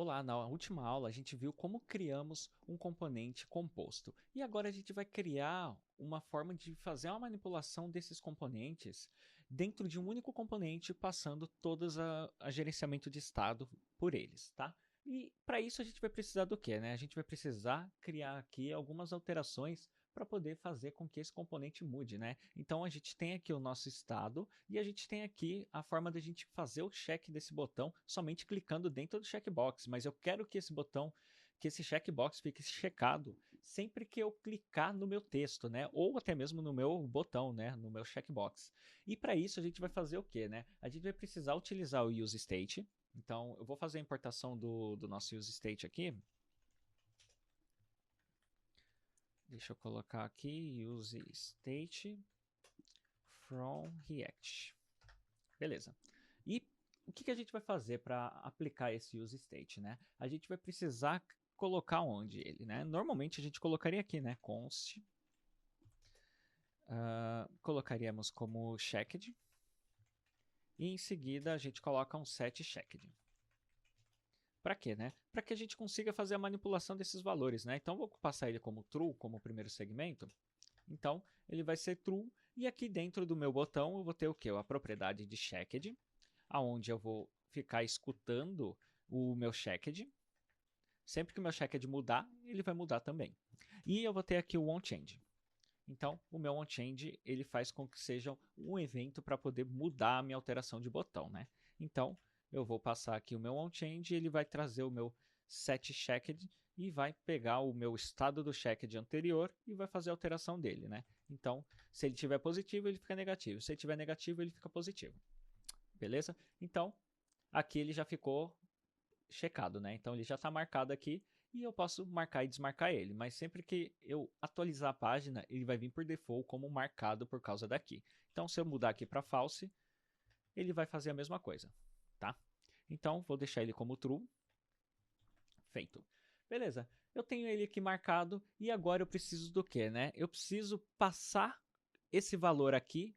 Olá, na última aula a gente viu como criamos um componente composto. E agora a gente vai criar uma forma de fazer uma manipulação desses componentes dentro de um único componente, passando todos a gerenciamento de estado por eles, tá? E para isso a gente vai precisar do quê, né? A gente vai precisar criar aqui algumas alterações para poder fazer com que esse componente mude, né? Então a gente tem aqui o nosso estado e a gente tem aqui a forma de a gente fazer o check desse botão somente clicando dentro do checkbox, mas eu quero que esse botão, que esse checkbox fique checado sempre que eu clicar no meu texto, né? Ou até mesmo no meu botão, né? No meu checkbox. E para isso a gente vai fazer o quê, né? A gente vai precisar utilizar o useState. Então eu vou fazer a importação do nosso useState aqui. Deixa eu colocar aqui useState from React. Beleza. E o que a gente vai fazer para aplicar esse useState, né? A gente vai precisar colocar onde ele, né? Normalmente a gente colocaria aqui, né? Const. Colocaríamos como checked. E em seguida a gente coloca um set checked. Para quê, né? Para que a gente consiga fazer a manipulação desses valores, né? Então vou passar ele como true, como primeiro segmento. Então ele vai ser true. E aqui dentro do meu botão eu vou ter o quê? A propriedade de checked, aonde eu vou ficar escutando o meu checked. Sempre que o meu checked mudar, ele vai mudar também. E eu vou ter aqui o onChange. Então, o meu onChange ele faz com que seja um evento para poder mudar a minha alteração de botão, né? Então, eu vou passar aqui o meu onChange, ele vai trazer o meu setChecked e vai pegar o meu estado do checked anterior e vai fazer a alteração dele, né? Então, se ele tiver positivo, ele fica negativo. Se ele tiver negativo, ele fica positivo. Beleza? Então, aqui ele já ficou checado, né? Então ele já está marcado aqui e eu posso marcar e desmarcar ele, mas sempre que eu atualizar a página, ele vai vir por default como marcado por causa daqui. Então se eu mudar aqui para false, ele vai fazer a mesma coisa, tá? Então vou deixar ele como true. Feito. Beleza. Eu tenho ele aqui marcado e agora eu preciso do que, né? Eu preciso passar esse valor aqui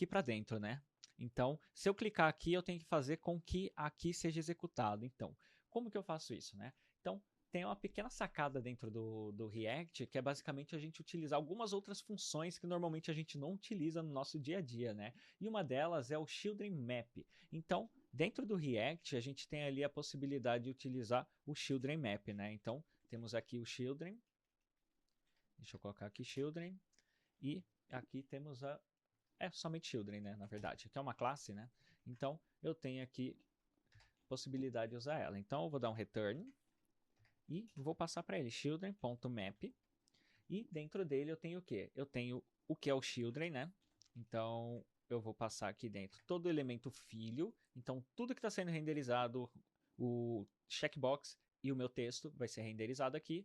para dentro, né? Então, se eu clicar aqui, eu tenho que fazer com que aqui seja executado. Então, como que eu faço isso, né? Então, tem uma pequena sacada dentro do React, que é basicamente a gente utilizar algumas outras funções que normalmente a gente não utiliza no nosso dia a dia, né? E uma delas é o Children Map. Então, dentro do React, a gente tem ali a possibilidade de utilizar o Children Map, né? Então, temos aqui o Children. Deixa eu colocar aqui Children. E aqui temos somente Children, né? Na verdade, aqui é uma classe, né? Então, eu tenho aqui possibilidade de usar ela. Então, eu vou dar um return e vou passar para ele children.map. E dentro dele eu tenho o quê? Eu tenho o que é o children, né? Então, eu vou passar aqui dentro todo o elemento filho. Então, tudo que está sendo renderizado, o checkbox e o meu texto vai ser renderizado aqui.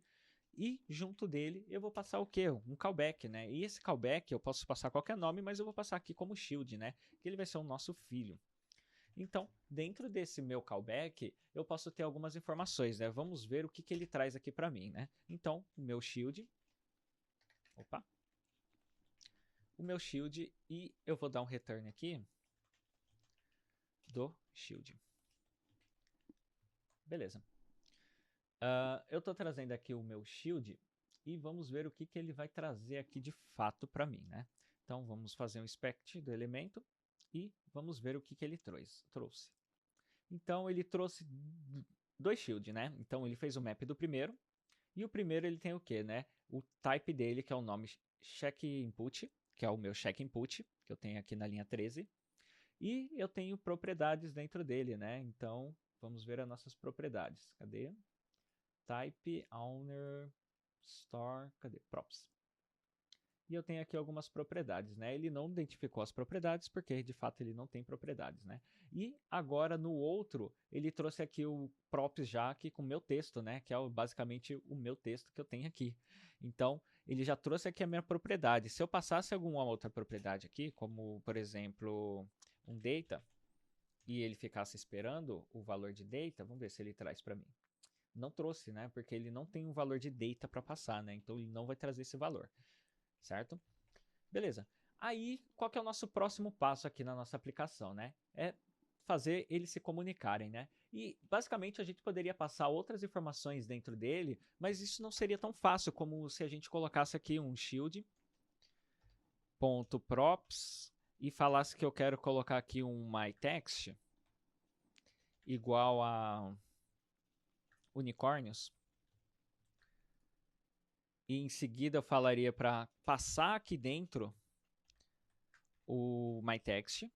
E junto dele eu vou passar o quê? Um callback, né? E esse callback eu posso passar qualquer nome, mas eu vou passar aqui como shield, né? Que ele vai ser o nosso filho. Então, dentro desse meu callback, eu posso ter algumas informações, né? Vamos ver o que ele traz aqui para mim, né? Então, opa, o meu shield e eu vou dar um return aqui do shield. Beleza. Eu estou trazendo aqui o meu shield e vamos ver o que ele vai trazer aqui de fato para mim, né? Então, vamos fazer um inspect do elemento e vamos ver o que ele trouxe. Então, ele trouxe dois shield, né? Então, ele fez o map do primeiro e o primeiro ele tem o quê, né? O type dele, que é o nome check input, que é o meu check input, que eu tenho aqui na linha 13. E eu tenho propriedades dentro dele, né? Então, vamos ver as nossas propriedades. Cadê? Type, owner, store, cadê? Props. E eu tenho aqui algumas propriedades, né? Ele não identificou as propriedades porque de fato ele não tem propriedades, né? E agora no outro, ele trouxe aqui o props já aqui com o meu texto, né? Que é basicamente o meu texto que eu tenho aqui. Então, ele já trouxe aqui a minha propriedade. Se eu passasse alguma outra propriedade aqui, como por exemplo, um data, e ele ficasse esperando o valor de data, vamos ver se ele traz para mim. Não trouxe, né? Porque ele não tem um valor de data para passar, né? Então ele não vai trazer esse valor, certo? Beleza. Aí, qual que é o nosso próximo passo aqui na nossa aplicação, né? É fazer eles se comunicarem, né? E basicamente a gente poderia passar outras informações dentro dele, mas isso não seria tão fácil como se a gente colocasse aqui um shield.props e falasse que eu quero colocar aqui um myText igual a unicórnios. E em seguida eu falaria para passar aqui dentro o myText,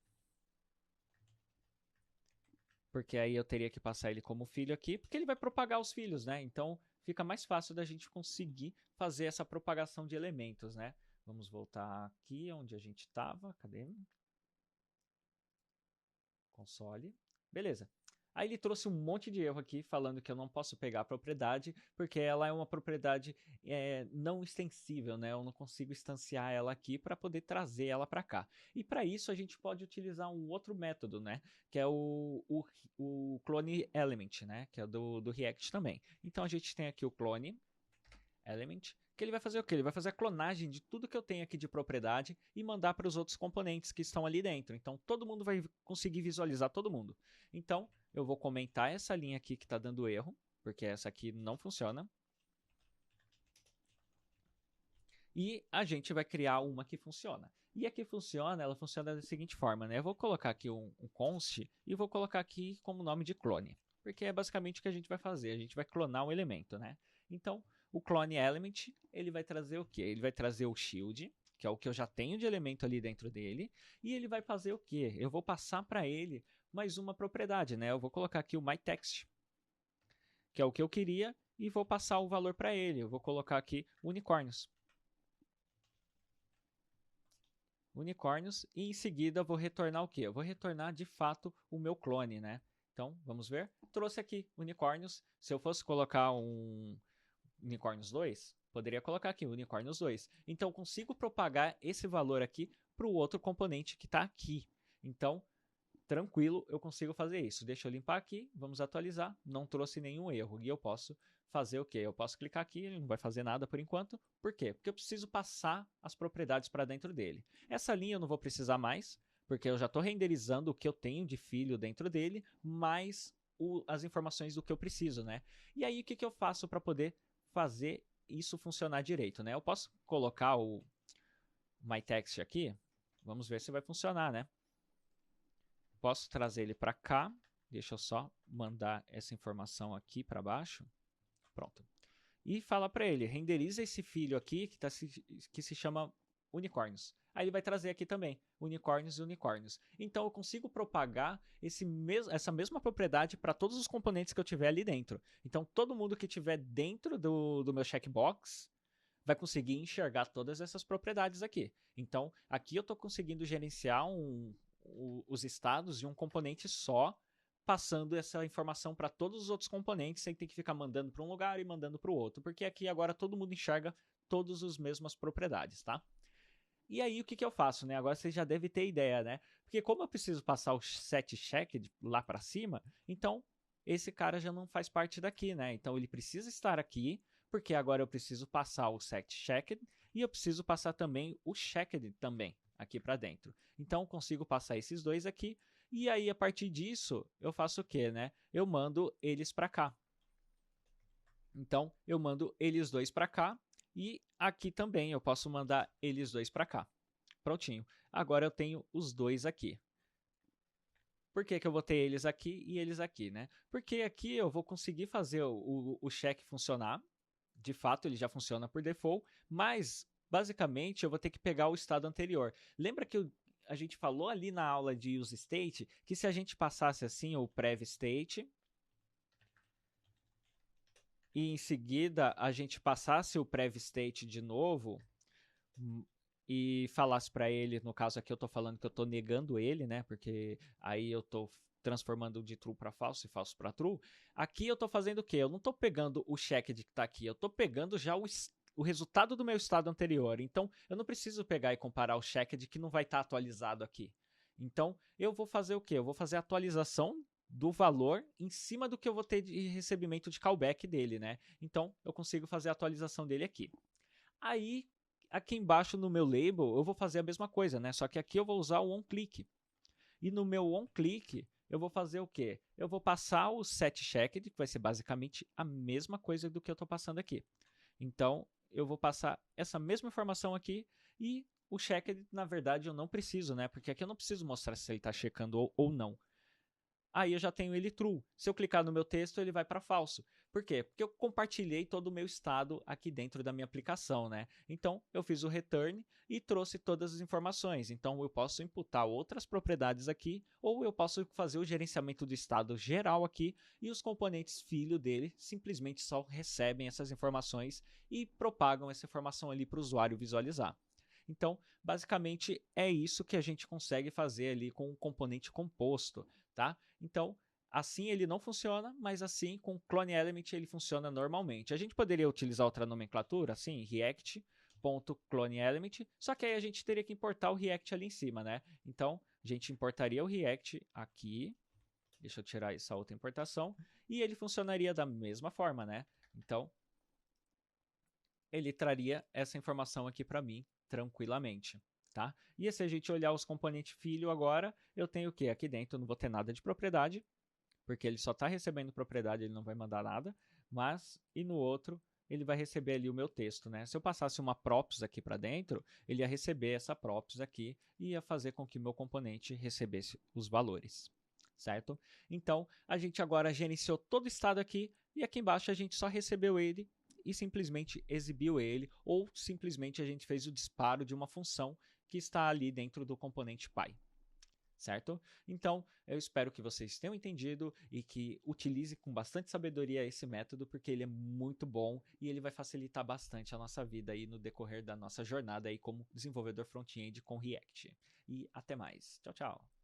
porque aí eu teria que passar ele como filho aqui, porque ele vai propagar os filhos, né? Então fica mais fácil da gente conseguir fazer essa propagação de elementos, né? Vamos voltar aqui onde a gente estava. Cadê? Console. Beleza. Aí ele trouxe um monte de erro aqui, falando que eu não posso pegar a propriedade, porque ela é uma propriedade não extensível, né? Eu não consigo instanciar ela aqui para poder trazer ela para cá. E para isso a gente pode utilizar um outro método, né? Que é o clone element, né? Que é do React também. Então a gente tem aqui o clone element, que ele vai fazer o quê? Ele vai fazer a clonagem de tudo que eu tenho aqui de propriedade e mandar para os outros componentes que estão ali dentro. Então todo mundo vai conseguir visualizar todo mundo. Então eu vou comentar essa linha aqui que está dando erro, porque essa aqui não funciona. E a gente vai criar uma que funciona. E a que funciona, ela funciona da seguinte forma, né? Eu vou colocar aqui um const e vou colocar aqui como nome de clone. Porque é basicamente o que a gente vai fazer. A gente vai clonar um elemento, né? Então, o clone element, ele vai trazer o quê? Ele vai trazer o shield, que é o que eu já tenho de elemento ali dentro dele. E ele vai fazer o quê? Eu vou passar para ele mais uma propriedade, né? Eu vou colocar aqui o myText, que é o que eu queria, e vou passar o valor para ele. Eu vou colocar aqui unicórnios. Unicórnios, e em seguida eu vou retornar o quê? Eu vou retornar de fato o meu clone, né? Então, vamos ver. Trouxe aqui unicórnios. Se eu fosse colocar um unicórnios 2, poderia colocar aqui unicórnios 2. Então, eu consigo propagar esse valor aqui para o outro componente que está aqui. Então, tranquilo, eu consigo fazer isso. Deixa eu limpar aqui, vamos atualizar. Não trouxe nenhum erro. E eu posso fazer o quê? Eu posso clicar aqui, ele não vai fazer nada por enquanto. Por quê? Porque eu preciso passar as propriedades para dentro dele. Essa linha eu não vou precisar mais, porque eu já estou renderizando o que eu tenho de filho dentro dele, mais as informações do que eu preciso, né? E aí, o que eu faço para poder fazer isso funcionar direito, né? Eu posso colocar o myText aqui. Vamos ver se vai funcionar, né? Posso trazer ele para cá. Deixa eu só mandar essa informação aqui para baixo. Pronto. E fala para ele, renderiza esse filho aqui que se chama unicórnios. Aí ele vai trazer aqui também, unicórnios e unicórnios. Então eu consigo propagar essa mesma propriedade para todos os componentes que eu tiver ali dentro. Então todo mundo que tiver dentro do meu checkbox vai conseguir enxergar todas essas propriedades aqui. Então aqui eu estou conseguindo gerenciar os estados de um componente só, passando essa informação para todos os outros componentes, sem ter que ficar mandando para um lugar e mandando para o outro, porque aqui agora todo mundo enxerga todas as mesmas propriedades, tá? E aí o que eu faço, né? Agora você já deve ter ideia, né? Porque como eu preciso passar o set checked lá para cima, então esse cara já não faz parte daqui, né? Então ele precisa estar aqui, porque agora eu preciso passar o set checked e eu preciso passar também o checked também aqui para dentro. Então eu consigo passar esses dois aqui. E aí, a partir disso, eu faço o quê, né? Eu mando eles para cá. Então, eu mando eles dois para cá. E aqui também eu posso mandar eles dois para cá. Prontinho. Agora eu tenho os dois aqui. Por que eu vou ter eles aqui e eles aqui, né? Porque aqui eu vou conseguir fazer o check funcionar. De fato, ele já funciona por default. Mas, basicamente, eu vou ter que pegar o estado anterior. Lembra que a gente falou ali na aula de use state que se a gente passasse assim o prev state e em seguida a gente passasse o prev state de novo e falasse para ele, no caso aqui eu estou falando que eu estou negando ele, né? Porque aí eu estou transformando de true para falso e falso para true. Aqui eu estou fazendo o quê? Eu não estou pegando o checked que está aqui, eu estou pegando já o resultado do meu estado anterior. Então, eu não preciso pegar e comparar o checked que não vai estar atualizado aqui. Então, eu vou fazer o quê? Eu vou fazer a atualização do valor em cima do que eu vou ter de recebimento de callback dele, né? Então, eu consigo fazer a atualização dele aqui. Aí, aqui embaixo no meu label, eu vou fazer a mesma coisa, né? Só que aqui eu vou usar o onClick. E no meu onClick, eu vou fazer o quê? Eu vou passar o setChecked, que vai ser basicamente a mesma coisa do que eu estou passando aqui. Então, eu vou passar essa mesma informação aqui e o checked, na verdade, eu não preciso, né? Porque aqui eu não preciso mostrar se ele está checando ou não. Aí eu já tenho ele true. Se eu clicar no meu texto, ele vai para falso. Por quê? Porque eu compartilhei todo o meu estado aqui dentro da minha aplicação, né? Então, eu fiz o return e trouxe todas as informações. Então, eu posso imputar outras propriedades aqui, ou eu posso fazer o gerenciamento do estado geral aqui, e os componentes filho dele simplesmente só recebem essas informações e propagam essa informação ali para o usuário visualizar. Então, basicamente, é isso que a gente consegue fazer ali com o componente composto, tá? Então, assim ele não funciona, mas assim com o Clone Element ele funciona normalmente. A gente poderia utilizar outra nomenclatura, assim, React.CloneElement, só que aí a gente teria que importar o React ali em cima, né? Então, a gente importaria o React aqui, deixa eu tirar essa outra importação, e ele funcionaria da mesma forma, né? Então, ele traria essa informação aqui para mim tranquilamente. Tá? E se a gente olhar os componentes filho agora, eu tenho o que? Aqui dentro eu não vou ter nada de propriedade, porque ele só está recebendo propriedade, ele não vai mandar nada, mas e no outro ele vai receber ali o meu texto, né? Se eu passasse uma props aqui para dentro, ele ia receber essa props aqui e ia fazer com que o meu componente recebesse os valores, certo? Então, a gente agora gerenciou todo o estado aqui e aqui embaixo a gente só recebeu ele e simplesmente exibiu ele, ou simplesmente a gente fez o disparo de uma função que está ali dentro do componente Py. Certo? Então, eu espero que vocês tenham entendido e que utilize com bastante sabedoria esse método, porque ele é muito bom e ele vai facilitar bastante a nossa vida aí no decorrer da nossa jornada aí como desenvolvedor front-end com React. E até mais. Tchau, tchau.